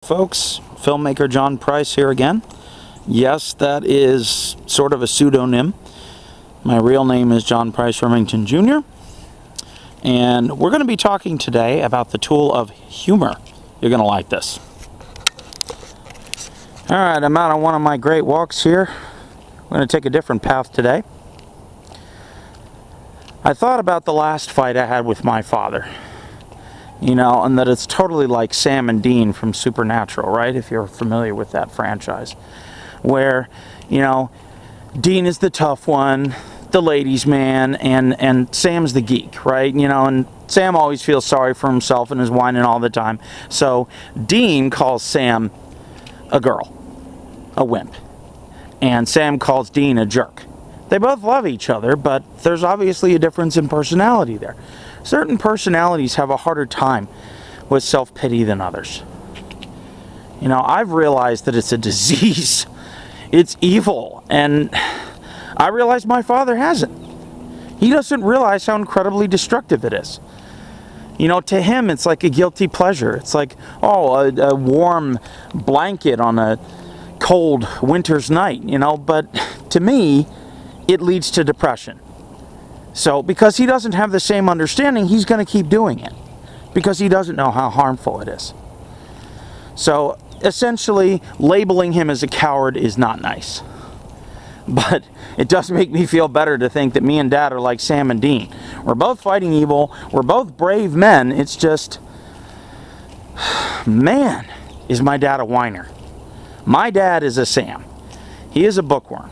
Folks, filmmaker John Price here again. Yes, that is sort of a pseudonym. My real name is John Price Remington Jr. And we're going to be talking today about the tool of humor. You're going to like this. Alright, I'm out on one of my great walks here. We're going to take a different path today. I thought about the last fight I had with my father. You know, and that it's totally like Sam and Dean from Supernatural, right? If you're familiar with that franchise. Where, you know, Dean is the tough one, the ladies' man, and Sam's the geek, right? You know, and Sam always feels sorry for himself and is whining all the time. So Dean calls Sam a girl, a wimp. And Sam calls Dean a jerk. They both love each other, but there's obviously a difference in personality there. Certain personalities have a harder time with self-pity than others. You know, I've realized that it's a disease. It's evil. And I realize my father hasn't. He doesn't realize how incredibly destructive it is. You know, to him, it's like a guilty pleasure. It's like, oh, a warm blanket on a cold winter's night, you know. But to me, it leads to depression. So, because he doesn't have the same understanding, he's going to keep doing it. Because he doesn't know how harmful it is. So, essentially, labeling him as a coward is not nice. But it does make me feel better to think that me and Dad are like Sam and Dean. We're both fighting evil. We're both brave men. It's just, man, is my dad a whiner. My dad is a Sam. He is a bookworm.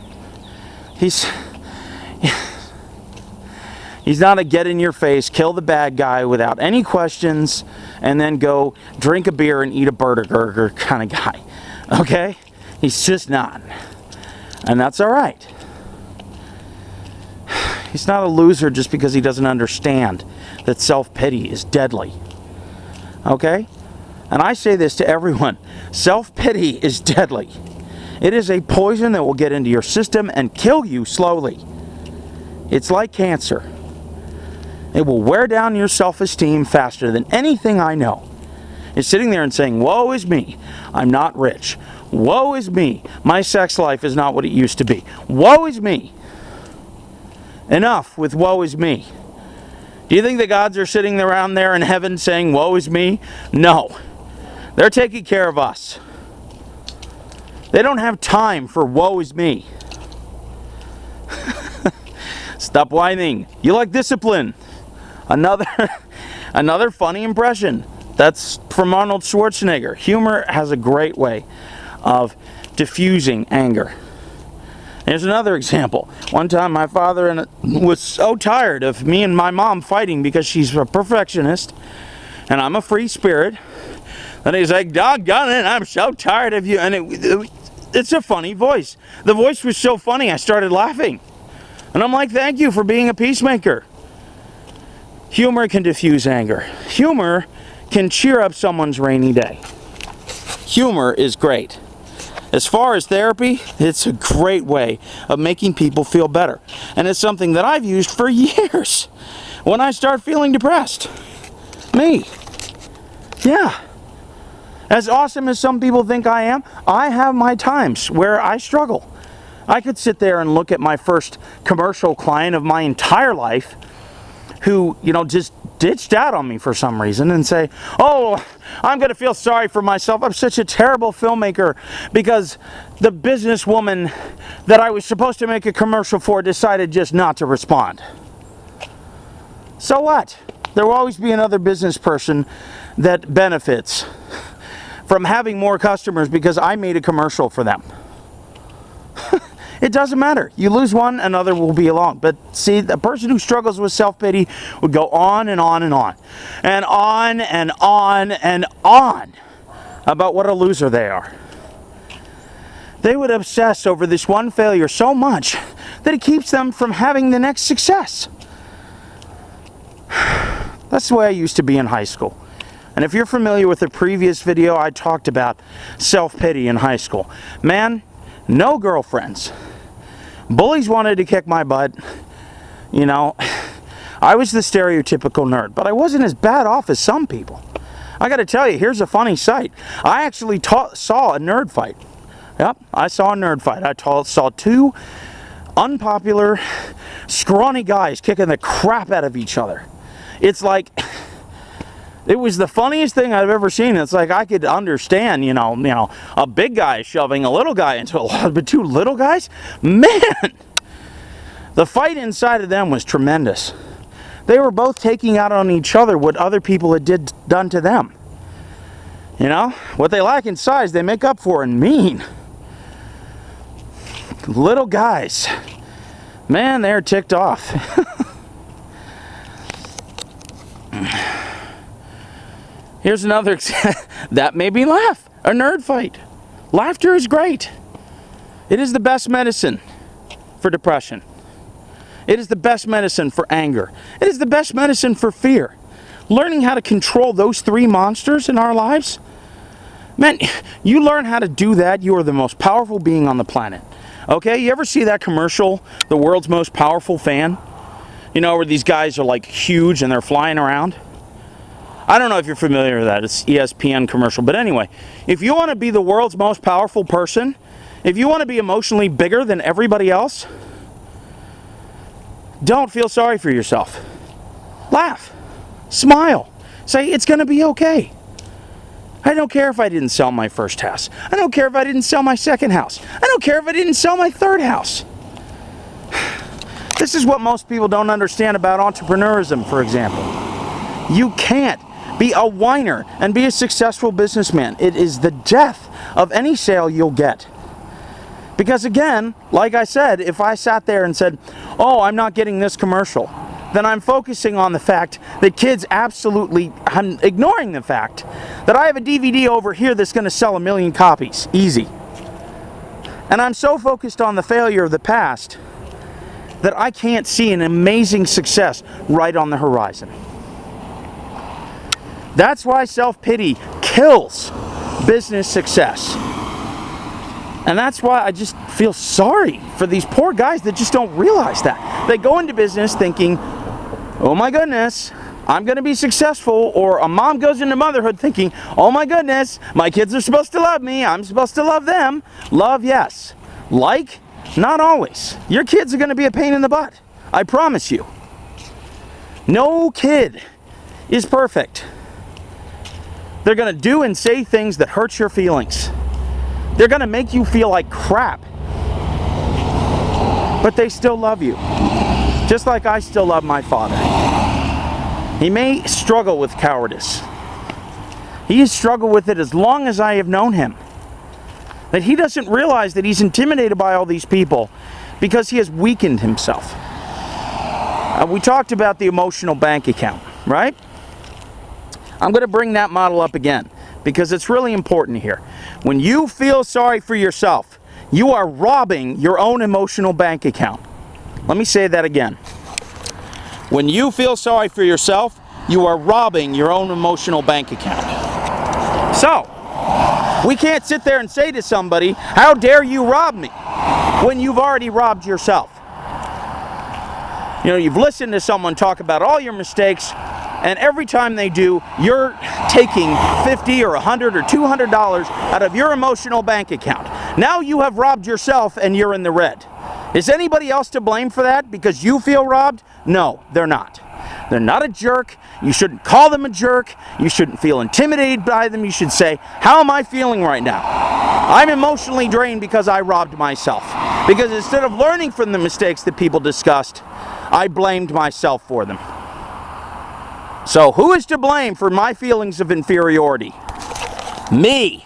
He's not a get-in-your-face, kill the bad guy without any questions, and then go drink a beer and eat a burger kind of guy. Okay? He's just not. And that's all right. He's not a loser just because he doesn't understand that self-pity is deadly. Okay? And I say this to everyone. Self-pity is deadly. It is a poison that will get into your system and kill you slowly. It's like cancer. It will wear down your self-esteem faster than anything I know. It's sitting there and saying, woe is me, I'm not rich. Woe is me, my sex life is not what it used to be. Woe is me. Enough with woe is me. Do you think the gods are sitting around there in heaven saying, woe is me? No. They're taking care of us. They don't have time for woe is me. Stop whining. You like discipline. Another funny impression. That's from Arnold Schwarzenegger. Humor has a great way of diffusing anger. Here's another example. One time my father was so tired of me and my mom fighting because she's a perfectionist and I'm a free spirit. And he's like, doggone it, I'm so tired of you. And it's a funny voice. The voice was so funny I started laughing. And I'm like, thank you for being a peacemaker. Humor can diffuse anger. Humor can cheer up someone's rainy day. Humor is great. As far as therapy, it's a great way of making people feel better. And it's something that I've used for years when I start feeling depressed. Me. Yeah. As awesome as some people think I am, I have my times where I struggle. I could sit there and look at my first commercial client of my entire life who, you know, just ditched out on me for some reason and say, oh, I'm going to feel sorry for myself. I'm such a terrible filmmaker because the businesswoman that I was supposed to make a commercial for decided just not to respond. So what? There will always be another business person that benefits from having more customers because I made a commercial for them. It doesn't matter. You lose one, another will be along. But see, the person who struggles with self-pity would go on and on and on. And on and on and on about what a loser they are. They would obsess over this one failure so much that it keeps them from having the next success. That's the way I used to be in high school. And if you're familiar with the previous video, I talked about self-pity in high school. Man, no girlfriends. Bullies wanted to kick my butt. You know, I was the stereotypical nerd, but I wasn't as bad off as some people. I got to tell you, here's a funny sight. I actually saw a nerd fight. Yep, I saw a nerd fight. I saw two unpopular, scrawny guys kicking the crap out of each other. It's like, it was the funniest thing I've ever seen. It's like I could understand, you know, a big guy shoving a little guy into a lot, but two little guys? Man! The fight inside of them was tremendous. They were both taking out on each other what other people had done to them. You know, what they lack in size, they make up for in mean. Little guys. Man, they're ticked off. Here's another example. That made me laugh. A nerd fight. Laughter is great. It is the best medicine for depression. It is the best medicine for anger. It is the best medicine for fear. Learning how to control those three monsters in our lives, man, you learn how to do that, you are the most powerful being on the planet. Okay, you ever see that commercial, The World's Most Powerful Fan? You know, where these guys are like huge and they're flying around? I don't know if you're familiar with that. It's ESPN commercial. But anyway, if you want to be the world's most powerful person, if you want to be emotionally bigger than everybody else, don't feel sorry for yourself. Laugh. Smile. Say, it's going to be okay. I don't care if I didn't sell my first house. I don't care if I didn't sell my second house. I don't care if I didn't sell my third house. This is what most people don't understand about entrepreneurism, for example. You can't be a whiner and be a successful businessman. It is the death of any sale you'll get. Because again, like I said, if I sat there and said, oh, I'm not getting this commercial, then I'm focusing on the fact that kids absolutely, I'm ignoring the fact that I have a DVD over here that's going to sell 1 million copies, easy. And I'm so focused on the failure of the past that I can't see an amazing success right on the horizon. That's why self-pity kills business success. And that's why I just feel sorry for these poor guys that just don't realize that. They go into business thinking, oh my goodness, I'm going to be successful. Or a mom goes into motherhood thinking, oh my goodness, my kids are supposed to love me. I'm supposed to love them. Love, yes. Like, not always. Your kids are going to be a pain in the butt. I promise you. No kid is perfect. They're going to do and say things that hurt your feelings. They're going to make you feel like crap. But they still love you. Just like I still love my father. He may struggle with cowardice. He has struggled with it as long as I have known him. That he doesn't realize that he's intimidated by all these people because he has weakened himself. We talked about the emotional bank account, right? I'm going to bring that model up again because it's really important here. When you feel sorry for yourself, you are robbing your own emotional bank account. Let me say that again. When you feel sorry for yourself, you are robbing your own emotional bank account. So, we can't sit there and say to somebody, how dare you rob me, when you've already robbed yourself. You know, you've listened to someone talk about all your mistakes, and every time they do, you're taking $50 or $100 or $200 out of your emotional bank account. Now you have robbed yourself and you're in the red. Is anybody else to blame for that because you feel robbed? No, they're not. They're not a jerk. You shouldn't call them a jerk. You shouldn't feel intimidated by them. You should say, how am I feeling right now? I'm emotionally drained because I robbed myself. Because instead of learning from the mistakes that people discussed, I blamed myself for them. So who is to blame for my feelings of inferiority? Me.